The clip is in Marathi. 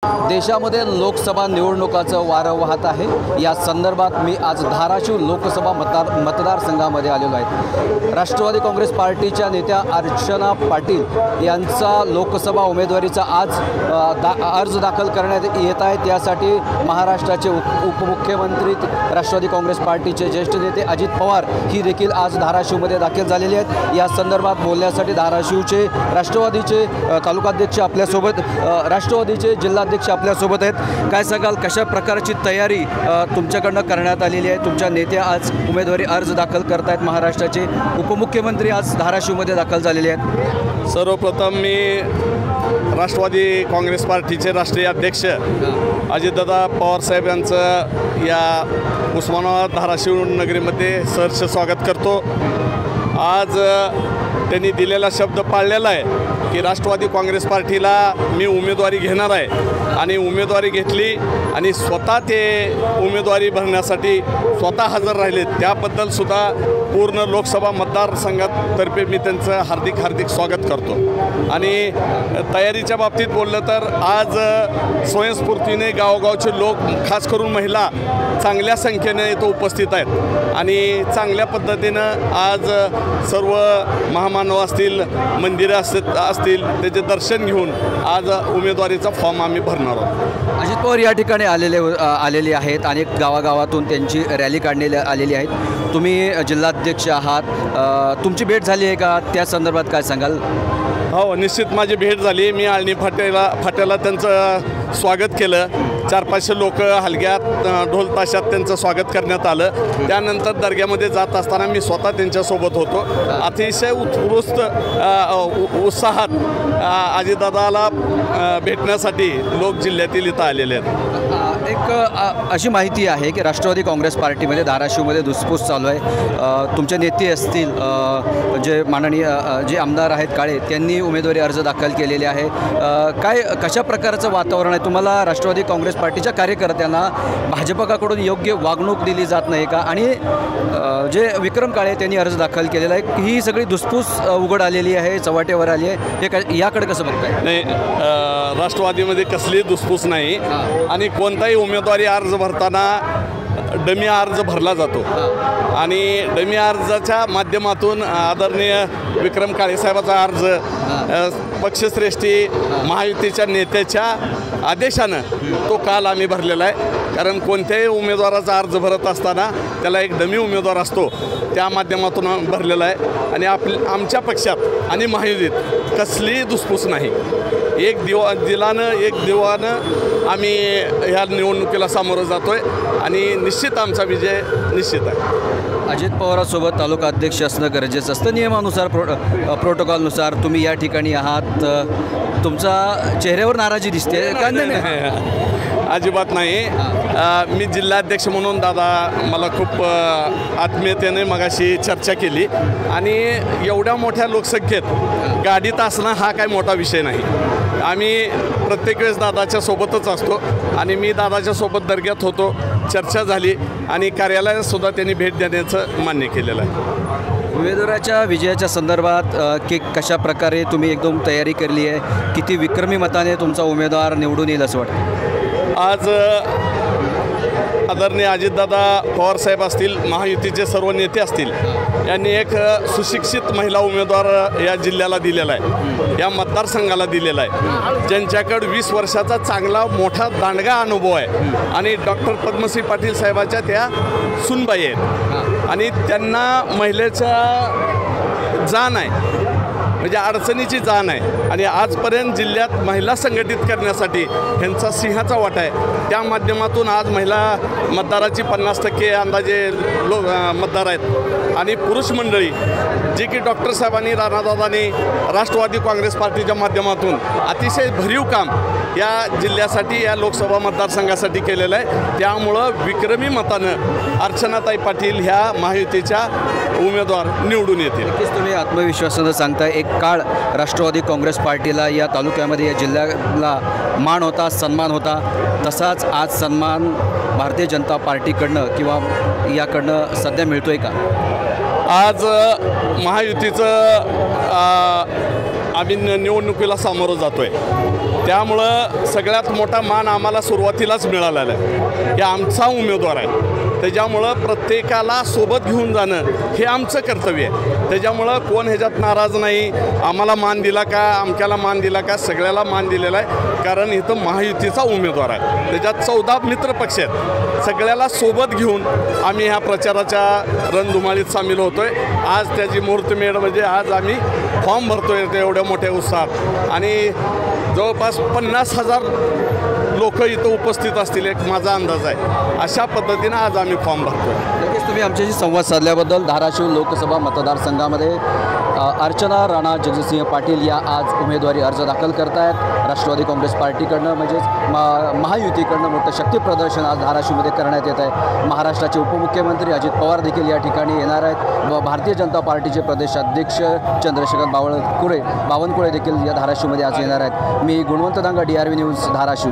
देशामध्ये लोकसभा निवडणुकाचं वारं वाहत आहे। या संदर्भात मी आज धाराशिव लोकसभा मतदारसंघामध्ये आलेलो आहे। राष्ट्रवादी काँग्रेस पार्टीच्या नेत्या अर्चना पाटील यांचा लोकसभा उमेदवारीचा आज अर्ज दाखल करण्यात येत आहे। त्यासाठी महाराष्ट्राचे उपमुख्यमंत्री राष्ट्रवादी काँग्रेस पार्टीचे ज्येष्ठ नेते अजित पवार ही देखील आज धाराशिवमध्ये दाखल झालेले आहेत। या संदर्भात बोलण्यासाठी धाराशिवचे राष्ट्रवादीचे तालुकाध्यक्ष आपल्यासोबत, राष्ट्रवादीचे जिल्हाध्यक्ष आपल्यासोबत आहेत। काय सांगाल, कशा प्रकारची तयारी तुमच्याकडनं करण्यात आलेली आहे? तुमच्या नेत्या आज उमेदवारी अर्ज दाखल करतायत। महाराष्ट्राचे उपमुख्यमंत्री आज धाराशिवमध्ये दाखल झालेले आहेत। सर्वप्रथम मी राष्ट्रवादी काँग्रेस पार्टीचे राष्ट्रीय अध्यक्ष अजितदादा पवार साहेब यांचं या उस्मानाबाद धाराशिव नगरीमध्ये सहर्ष स्वागत करतो। आज त्यांनी दिलेला शब्द पाळलेला आहे की राष्ट्रवादी काँग्रेस पार्टीला मी उमेदवारी घेणार आहे आणि उमेदवारी घेतली आणि स्वतः ते उमेदवारी भरण्यासाठी स्वतः हजर राहिले। त्याबद्दल सुद्धा पूर्ण लोकसभा मतदारसंघातर्फे मी त्यांचं हार्दिक स्वागत करतो। आणि तयारीच्या बाबतीत बोललं तर आज स्वयंस्फूर्तीने गावोगावचे लोक, खास करून महिला, चांगल्या संख्येने इथं उपस्थित आहेत आणि चांगल्या पद्धतीनं आज सर्व महामानव असतील, मंदिरं असतील त्याचे दर्शन घेऊन आज उमेदवारीचा फॉर्म आम्ही भरणार आहोत। अजित पवार या ठिकाणी आलेले आहेत। अनेक गावागावातून त्यांची रॅली काढण्यात आलेली आहेत। तुम्ही जिल्हाध्यक्ष आहात, तुमची भेट झाली आहे का? त्या संदर्भात काय सांगाल? हो, निश्चित माझी भेट झाली। मी आळणी फाट्याला त्यांचं स्वागत केलं। 400-500 लोक हलग्यात ढोल ताशात त्यांचं स्वागत करण्यात आलं। त्यानंतर दर्ग्यामध्ये जात असताना मी स्वतः त्यांच्यासोबत होतो। अतिशय उत्कृष्ट उत्साहात अजितदादाला भेटण्यासाठी लोक जिल्ह्यातील इथं आलेले आहेत। एक अशी माहिती आहे की राष्ट्रवादी काँग्रेस पार्टीमध्ये धाराशिवमध्ये धुसफूस चालू आहे। तुमचे नेते असतील, जे माननीय जे आमदार आहेत काळे, त्यांनी उमेदवारी अर्ज दाखल केलेले आहे। कशा प्रकारचं वातावरण आहे? तुम्हाला राष्ट्रवादी काँग्रेस पार्टीच्या कार्यकर्त्यांना भाजपकडून योग्य वागणूक दिली जात नाही का? आणि जे विक्रम काळे त्यांनी अर्ज दाखल केलेला आहे, ही सगळी धुसफूस उघड आलेली आहे, चव्हाट्यावर आली आहे, हे याकडे कसं बघताय? नाही, राष्ट्रवादीमध्ये कसली धुसफूस नाही आणि कोणताही उमेदवारी अर्ज भरताना डमी अर्ज भरला जातो आणि डमी अर्जाच्या माध्यमातून आदरणीय विक्रम काळेसाहेबाचा अर्ज पक्षश्रेष्ठी महायुतीच्या नेत्याच्या आदेशानं तो काल आम्ही भरलेला आहे। कारण कोणत्याही उमेदवाराचा अर्ज भरत असताना त्याला एक डमी उमेदवार असतो, त्या माध्यमातून भरलेला आहे। आणि आमच्या पक्षात आणि महायुतीत कसलीही धुसफूस नाही। एक दिवानं आम्ही ह्या निवडणुकीला सामोरं जातो आहे आणि निश्चित आमचा विजय निश्चित आहे। अजित पवारांसोबत तालुका अध्यक्ष असणं गरजेचं असतं। नियमानुसार, प्रोटोकॉलनुसार तुम्ही या ठिकाणी आहात, तुमचा चेहऱ्यावर नाराजी दिसते का? नाही, अजिबात नाही। मी जिल्हाध्यक्ष म्हणून दादा मला खूप आत्मीयतेने मगाशी चर्चा केली आणि एवढ्या मोठ्या लोकसंख्येत गाडीत असणं हा काय मोठा विषय नाही। आम्ही प्रत्येक वेळेस दादाच्या सोबतच असतो आणि मी दादाच्या सोबत दर्ग्यात होतो, चर्चा झाली आणि कार्यालयातसुद्धा त्यांनी भेट देण्याचं मान्य केलेलं आहे। उमेदवाराच्या विजयाच्या संदर्भात कशा प्रकारे तुम्ही एकदम तयारी केली आहे? किती विक्रमी मताने तुमचा उमेदवार निवडून येईल असं वाटतं? आज आदरणीय अजितदादा पवारसाहेब असतील, महायुतीचे सर्व नेते असतील, यांनी एक सुशिक्षित महिला उमेदवार या जिल्ह्याला दिलेला आहे, या मतदारसंघाला दिलेला आहे, ज्यांच्याकडे 20 वर्षाचा चांगला मोठा दांडगा अनुभव आहे आणि डॉक्टर पद्मश्री पाटील साहेबाच्या त्या सुनबाई आहेत आणि त्यांना महिलेचा जाण आहे, म्हणजे अडचणीची जाण आहे आणि आजपर्यंत जिल्ह्यात महिला संघटित करण्यासाठी ह्यांचा सिंहाचा वाटा आहे। त्या माध्यमातून आज महिला मतदाराची 50% अंदाजे मतदार आहेत आणि पुरुष मंडळी जी की डॉक्टर साहेबांनी, राणादादांनी राष्ट्रवादी काँग्रेस पार्टीच्या माध्यमातून अतिशय भरीव काम या जिल्ह्यासाठी, या लोकसभा मतदारसंघासाठी केलेलं आहे। त्यामुळं विक्रमी मतानं अर्चनाताई पाटील ह्या महायुतीच्या उमेदवार निवडून येतील। नक्कीच तुम्ही आत्मविश्वासानं सांगताय। एक काळ राष्ट्रवादी काँग्रेस पार्टीला या तालुक्यामध्ये, या जिल्ह्याला मान होता, सन्मान होता, तसाच आज सन्मान भारतीय जनता पार्टीकडनं किंवा याकडनं सध्या मिळतोय का? आज महायुतीचं आम्ही निवडणुकीला सामोरं जातो आहे। त्यामुळं सगळ्यात मोठा मान आम्हाला सुरुवातीलाच मिळालेला आहे. हे आमचा उमेदवार आहे, त्याच्यामुळं प्रत्येकाला सोबत घेऊन जाणं हे आमचं कर्तव्य आहे. त्याच्यामुळं कोण ह्याच्यात नाराज नाही, आम्हाला मान दिला का, अमक्याला मान दिला का, सगळ्याला मान दिलेला आहे. कारण इथं महायुतीचा उमेदवार आहे, त्याच्यात 14 मित्र पक्ष आहेत. सगळ्याला सोबत घेऊन आम्ही ह्या प्रचाराच्या रणधुमाळीत सामील होतो आहे. आज त्याची मुहूर्तमेढ म्हणजे आज आम्ही फॉर्म भरतो आहे एवढ्या मोठ्या उत्साहात, आणि जवळपास 50,000 लोक इथं उपस्थित असतील एक माझा अंदाज आहे. अशा पद्धतीनं आज आम्ही फॉर्म भरतो. नक्कीच तुम्ही आमच्याशी संवाद साधल्याबद्दल. धाराशिव लोकसभा मतदारसंघामध्ये अर्चना राणा जगजितसिंह पाटील या आज उमेदवारी अर्ज दाखल करतायत. राष्ट्रवादी काँग्रेस पार्टीकडनं म्हणजेच महायुतीकडनं मोठं शक्ती प्रदर्शन आज धाराशिवमध्ये करण्यात येत आहे. महाराष्ट्राचे उपमुख्यमंत्री अजित पवार देखील या ठिकाणी येणार आहेत. भारतीय जनता पार्टीचे प्रदेशाध्यक्ष चंद्रशेखर बावनकुळे देखील या धाराशिवमध्ये आज येणार आहेत. मी गुणवंत दांगा, DRV न्यूज, धाराशिव.